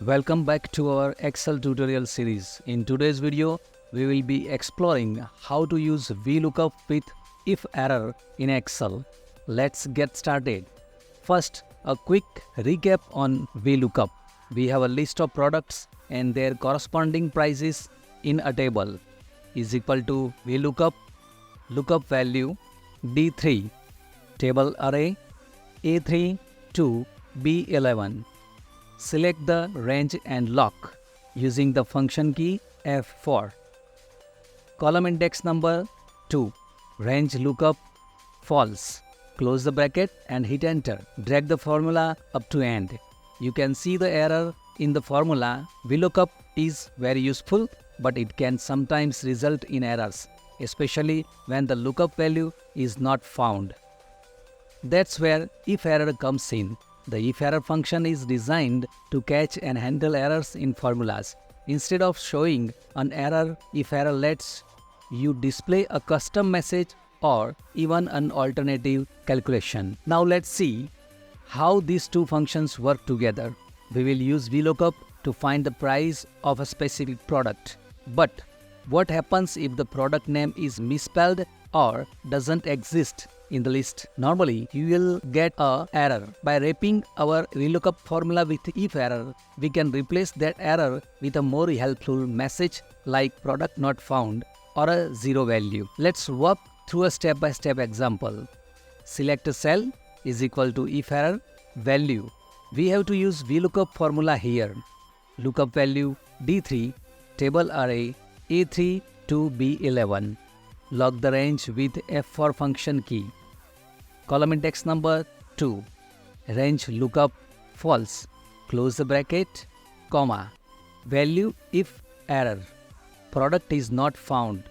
Welcome back to our Excel tutorial series. In today's video, we will be exploring how to use VLOOKUP with if error in Excel. Let's get started. First, a quick recap on VLOOKUP. We have a list of products and their corresponding prices in a table is equal to VLOOKUP, lookup value D3, table array A3 to B11. Select the range and lock using the function key F4. Column index number 2. Range lookup false. Close the bracket and hit enter. Drag the formula up to end. You can see the error in the formula. VLOOKUP is very useful, but it can sometimes result in errors, especially when the lookup value is not found. That's where if error comes in. The if error function is designed to catch and handle errors in formulas. Instead of showing an error, if error lets you display a custom message or even an alternative calculation. Now let's see how these two functions work together. We will use VLOOKUP to find the price of a specific product. But what happens if the product name is misspelled or doesn't exist in the list? Normally, you will get an error. By wrapping our VLOOKUP formula with if error, we can replace that error with a more helpful message like product not found or a zero value. Let's walk through a step-by-step example. Select a cell is equal to if error value. We have to use VLOOKUP formula here. Lookup value D3, table array A3 to B11. Lock the range with F4 function key. Column index number 2. Range lookup false. Close the bracket, comma. Value if error. Product is not found.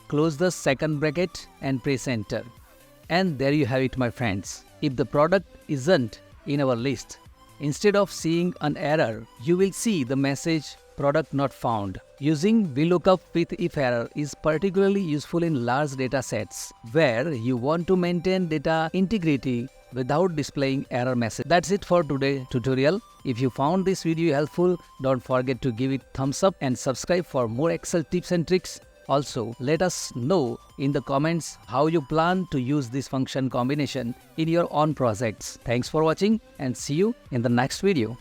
Close the second bracket and press enter. And there you have it, my friends. If the product isn't in our list, instead of seeing an error, you will see the message product not found. Using VLOOKUP with if error is particularly useful in large data sets where you want to maintain data integrity without displaying error message. That's it for today's tutorial. If you found this video helpful, don't forget to give it thumbs up and subscribe for more Excel tips and tricks. Also, let us know in the comments how you plan to use this function combination in your own projects. Thanks for watching and see you in the next video.